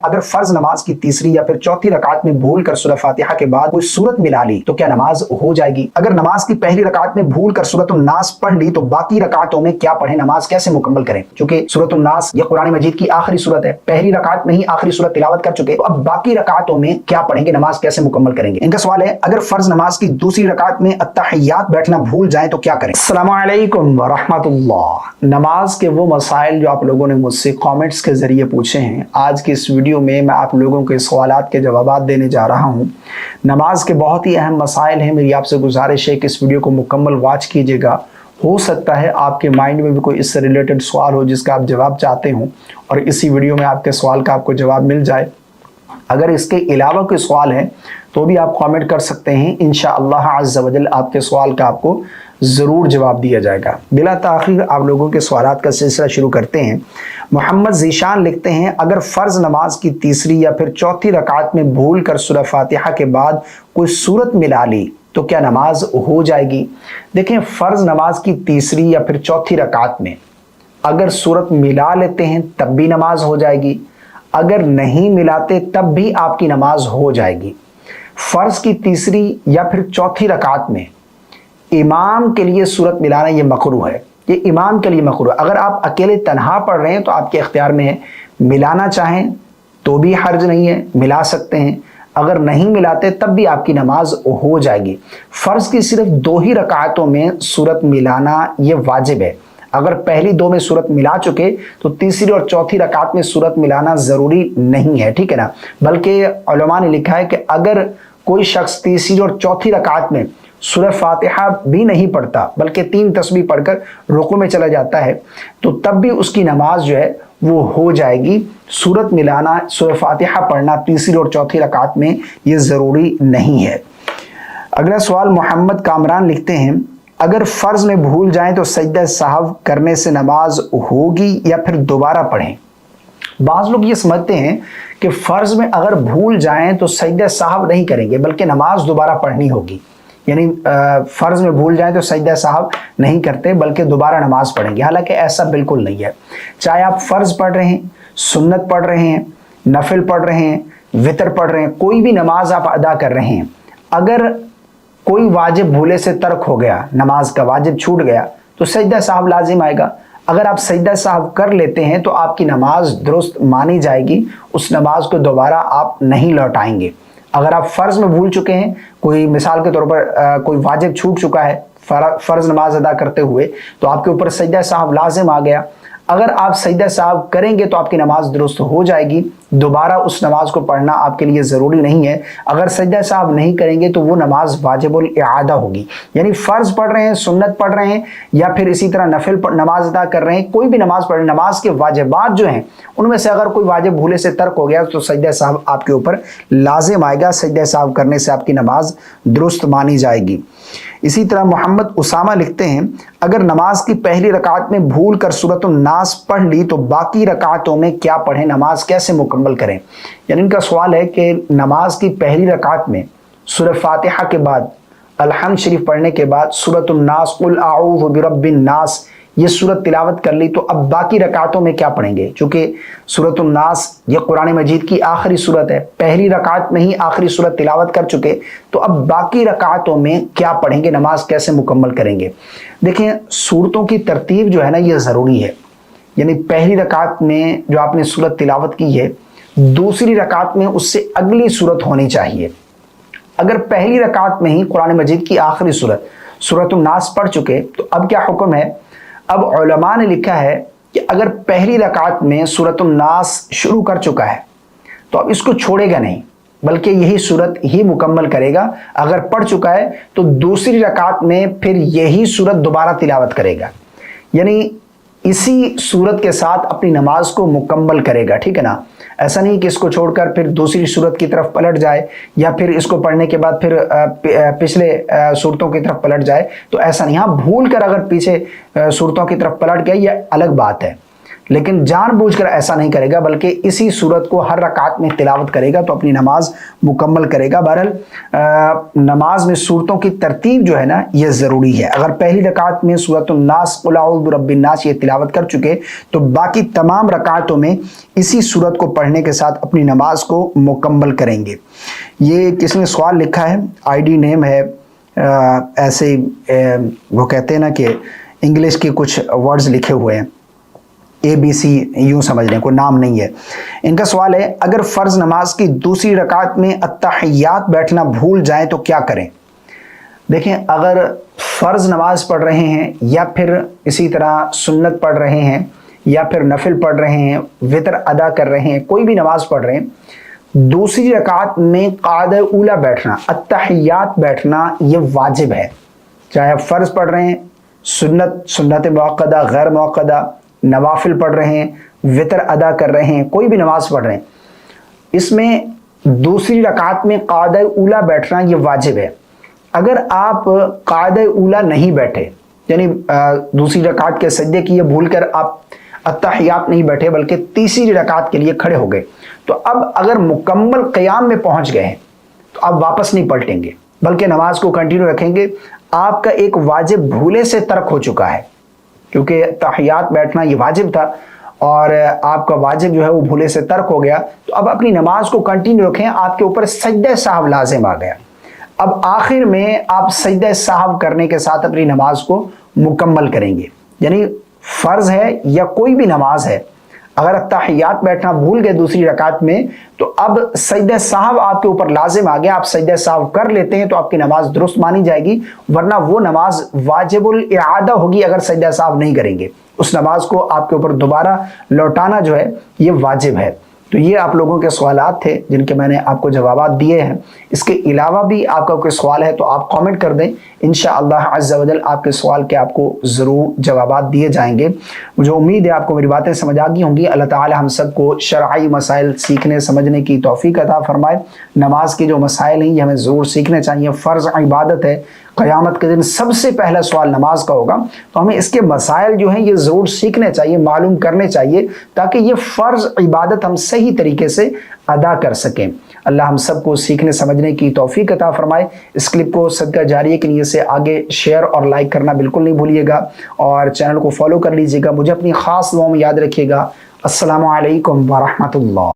अगर फर्ज नमाज की तीसरी या फिर चौथी रकात में भूल कर सूरह फातिहा के बाद कोई सूरत मिला ली तो क्या नमाज हो जाएगी? अगर नमाज की पहली रकात में भूल कर सूरत नास पढ़ ली तो बाकी रकातों में क्या पढ़े, नमाज कैसे मुकम्मल करें? क्योंकि सूरत नास ये कुरान मजीद की आखिरी सूरत है, पहली रकात में ही आखिरी सूरत तिलावत कर चुके, तो अब बाकी रकातों में क्या पढ़ेंगे, नमाज कैसे मुकम्मल करेंगे? इनका सवाल है, अगर फर्ज नमाज की दूसरी रकात में अत्तहियात बैठना भूल जाए तो क्या करें? अस्सलामु अलैकुम व रहमतुल्लाह। नमाज के वो मसाइल जो आप लोगों ने मुझसे कमेंट्स के जरिए पूछे हैं, आज की इस वीडियो में मैं आप लोगों के सवालात के जवाबात देने जा रहा हूं। नमाज के बहुत ही अहम मसाइल हैं, मेरी आपसे गुजारिश है कि इस वीडियो को मुकम्मल वॉच कीजिएगा। हो सकता है आपके माइंड में भी कोई इससे रिलेटेड सवाल हो जिसका आप जवाब चाहते हो और इसी वीडियो में आपके सवाल का आपको जवाब मिल जाए। अगर इसके अलावा कोई सवाल है तो भी आप कमेंट कर सकते हैं, इंशाअल्लाह अज़्ज़ा वजल आपके सवाल का आपको ज़रूर जवाब दिया जाएगा। बिला ताख़ीर आप लोगों के सवालात का सिलसिला शुरू करते हैं। मोहम्मद ज़ीशान लिखते हैं, अगर फ़र्ज़ नमाज की तीसरी या फिर चौथी रकात में भूल कर सूरह फातिहा के बाद कोई सूरत मिला ली तो क्या नमाज हो जाएगी? देखें, फ़र्ज़ नमाज की तीसरी या फिर चौथी रकात में अगर सूरत मिला लेते हैं तब भी नमाज हो जाएगी, अगर नहीं मिलाते तब भी आपकी नमाज हो जाएगी। फ़र्ज़ की तीसरी या फिर चौथी रकात में इमाम के लिए सूरत मिलाना ये मकरूह है, ये इमाम के लिए मकरूह है। अगर आप अकेले तन्हा पढ़ रहे हैं तो आपके इख्तियार में है, मिलाना चाहें तो भी हर्ज नहीं है, मिला सकते हैं। अगर नहीं मिलाते तब भी आपकी नमाज हो जाएगी। फ़र्ज़ की सिर्फ 2 ही रकातों में सूरत मिलाना ये वाजिब है। अगर पहली 2 में सूरत मिला चुके तो तीसरी और चौथी रकात में सूरत मिलाना ज़रूरी नहीं है, ठीक है ना। बल्कि उलमा ने लिखा है कि अगर कोई शख्स तीसरी और चौथी रकात में सूरह फातिहा भी नहीं पढ़ता बल्कि 3 तस्बीह पढ़कर रुकू में चला जाता है तो तब भी उसकी नमाज जो है वो हो जाएगी। सूरत मिलाना, सूरह फातिहा पढ़ना तीसरी और चौथी रकात में ये ज़रूरी नहीं है। अगला सवाल मोहम्मद कामरान लिखते हैं, अगर फ़र्ज़ में भूल जाएं तो सजदा साहव करने से नमाज होगी या फिर दोबारा पढ़ें? बाज़ लोग ये समझते हैं कि फ़र्ज़ में अगर भूल जाएं तो सजदा साहव नहीं करेंगे बल्कि नमाज दोबारा पढ़नी होगी, यानी फ़र्ज़ में भूल जाएं तो सजदा साहब नहीं करते बल्कि दोबारा नमाज पढ़ेंगे। हालांकि ऐसा बिल्कुल नहीं है। चाहे आप फ़र्ज़ पढ़ रहे हैं, सुन्नत पढ़ रहे हैं, नफिल पढ़ रहे हैं, वितर पढ़ रहे हैं, कोई भी नमाज आप अदा कर रहे हैं, अगर कोई वाजिब भूले से तर्क हो गया, नमाज का वाजिब छूट गया तो सजदा साहब लाजिम आएगा। अगर आप सजदा साहब कर लेते हैं तो आपकी नमाज दुरुस्त मानी जाएगी, उस नमाज को दोबारा आप नहीं लौटाएंगे। अगर आप फ़र्ज़ में भूल चुके हैं, कोई मिसाल के तौर पर कोई वाजिब छूट चुका है फ़र्ज़ नमाज अदा करते हुए, तो आपके ऊपर सजदा साहब लाजिम आ गया। अगर आप सजदा साहब करेंगे तो आपकी नमाज दुरुस्त हो जाएगी, दोबारा उस नमाज को पढ़ना आपके लिए ज़रूरी नहीं है। अगर सजदा साहब नहीं करेंगे तो वो नमाज वाजिबुल इआदा होगी, यानी फ़र्ज़ पढ़ रहे हैं, सुन्नत पढ़ रहे हैं या फिर इसी तरह नफिल नमाज अदा कर रहे हैं, कोई भी नमाज पढ़, नमाज के वाजिबात जो हैं उनमें से अगर कोई वाजिब भूले से तर्क हो गया तो सजदा साहब आपके ऊपर लाजिम आएगा। सजदा साहब करने से आपकी नमाज दुरुस्त मानी जाएगी। इसी तरह मोहम्मद उसामा लिखते हैं, अगर नमाज की पहली रकात में भूल कर सूरत नास पढ़ ली तो बाकी रकातों में क्या पढ़ें, नमाज कैसे मुकम्मल करें? यानी इनका सवाल है कि नमाज की पहली रकात में सूरह फातिहा के बाद अलहम्द शरीफ पढ़ने के बाद सूरत नास कुल आऊज़ु बिरब्बिन नास ये सूरत तिलावत कर ली तो अब बाकी रकातों में क्या पढ़ेंगे? चूँकि सूरत नास ये कुरान मजीद की आखिरी सूरत है, पहली रकात में ही आखिरी सूरत तिलावत कर चुके, तो अब बाकी रकातों में क्या पढ़ेंगे, नमाज कैसे मुकम्मल करेंगे? देखिए, सूरतों की तरतीब जो है ना ये ज़रूरी है, यानी पहली रकात में जो आपने सूरत तिलावत की है, दूसरी रकात में उससे अगली सूरत होनी चाहिए। अगर पहली रकात में ही कुरान मजीद की आखिरी सूरत सूरत नास पढ़ चुके तो अब क्या हुक्म है? अब उलमा ने लिखा है कि अगर पहली रकात में सूरत नास शुरू कर चुका है तो अब इसको छोड़ेगा नहीं बल्कि यही सूरत ही मुकम्मल करेगा। अगर पढ़ चुका है तो दूसरी रकात में फिर यही सूरत दोबारा तिलावत करेगा, यानी इसी सूरत के साथ अपनी नमाज को मुकम्मल करेगा, ठीक है ना। ऐसा नहीं कि इसको छोड़कर फिर दूसरी सूरत की तरफ पलट जाए या फिर इसको पढ़ने के बाद फिर पिछले सूरतों की तरफ पलट जाए, तो ऐसा नहीं। हाँ, भूल कर अगर पीछे सूरतों की तरफ पलट गया यह अलग बात है। لیکن جان بوجھ کر ایسا نہیں کرے گا بلکہ اسی صورت کو ہر رکعت میں تلاوت کرے گا تو اپنی نماز مکمل کرے گا۔ بہرحال نماز میں صورتوں کی ترتیب جو ہے نا یہ ضروری ہے۔ اگر پہلی رکعت میں سورۃ الناس قل اعوذ برب الناس یہ تلاوت کر چکے تو باقی تمام رکعتوں میں اسی صورت کو پڑھنے کے ساتھ اپنی نماز کو مکمل کریں گے۔ یہ کس نے سوال لکھا ہے، آئی ڈی نیم ہے ایسے وہ کہتے ہیں نا کہ انگلش کے کچھ ورڈز لکھے ہوئے ہیں، اے بی سی یوں سمجھ لیں، کوئی نام نہیں ہے۔ ان کا سوال ہے اگر فرض نماز کی دوسری رکعت میں التحیات بیٹھنا بھول جائیں تو کیا کریں؟ دیکھیں، اگر فرض نماز پڑھ رہے ہیں یا پھر اسی طرح سنت پڑھ رہے ہیں یا پھر نفل پڑھ رہے ہیں، وتر ادا کر رہے ہیں، کوئی بھی نماز پڑھ رہے ہیں، دوسری رکعت میں قعدہ اولا بیٹھنا، التحیات بیٹھنا یہ واجب ہے۔ چاہے آپ فرض پڑھ رہے ہیں، سنت موقدہ، غیر موقدہ، نوافل پڑھ رہے ہیں، وتر ادا کر رہے ہیں، کوئی بھی نماز پڑھ رہے ہیں، اس میں دوسری رکعت میں قعدہ اولا بیٹھنا یہ واجب ہے۔ اگر آپ قعدہ اولا نہیں بیٹھے، یعنی دوسری رکعت کے سجدے کیے بھول کر آپ التحیات نہیں بیٹھے بلکہ تیسری رکعت کے لیے کھڑے ہو گئے، تو اب اگر مکمل قیام میں پہنچ گئے ہیں تو آپ واپس نہیں پلٹیں گے بلکہ نماز کو کنٹینیو رکھیں گے۔ آپ کا ایک واجب بھولے سے ترک ہو چکا ہے، کیونکہ تحیات بیٹھنا یہ واجب تھا اور آپ کا واجب جو ہے وہ بھولے سے ترک ہو گیا، تو اب اپنی نماز کو کنٹینیو رکھیں۔ آپ کے اوپر سجدہ سہو لازم آ گیا، اب آخر میں آپ سجدہ سہو کرنے کے ساتھ اپنی نماز کو مکمل کریں گے۔ یعنی فرض ہے یا کوئی بھی نماز ہے، اگر التحیات بیٹھنا بھول گئے دوسری رکعت میں تو اب سجدہ سہو آپ کے اوپر لازم آ گیا، آپ سجدہ سہو کر لیتے ہیں تو آپ کی نماز درست مانی جائے گی، ورنہ وہ نماز واجب الاعادہ ہوگی اگر سجدہ سہو نہیں کریں گے۔ اس نماز کو آپ کے اوپر دوبارہ لوٹانا جو ہے یہ واجب ہے۔ تو یہ آپ لوگوں کے سوالات تھے جن کے میں نے آپ کو جوابات دیے ہیں۔ اس کے علاوہ بھی آپ کا کوئی سوال ہے تو آپ کامنٹ کر دیں، انشاءاللہ عز و جل آپ کے سوال کے آپ کو ضرور جوابات دیے جائیں گے۔ مجھے امید ہے آپ کو میری باتیں سمجھ آ گئی ہوں گی۔ اللہ تعالی ہم سب کو شرعی مسائل سیکھنے سمجھنے کی توفیق عطا فرمائے۔ نماز کے جو مسائل ہیں یہ ہمیں ضرور سیکھنے چاہیے، فرض عبادت ہے، قیامت کے دن سب سے پہلا سوال نماز کا ہوگا، تو ہمیں اس کے مسائل جو ہیں یہ ضرور سیکھنے چاہیے، معلوم کرنے چاہیے تاکہ یہ فرض عبادت ہم صحیح طریقے سے ادا کر سکیں۔ اللہ ہم سب کو سیکھنے سمجھنے کی توفیق عطا فرمائے۔ اس کلپ کو صدقہ جاریہ کی نیت سے آگے شیئر اور لائک کرنا بالکل نہیں بھولیے گا، اور چینل کو فالو کر لیجیے گا۔ مجھے اپنی خاص دعاؤں میں یاد رکھیے گا۔ السلام علیکم ورحمۃ اللہ۔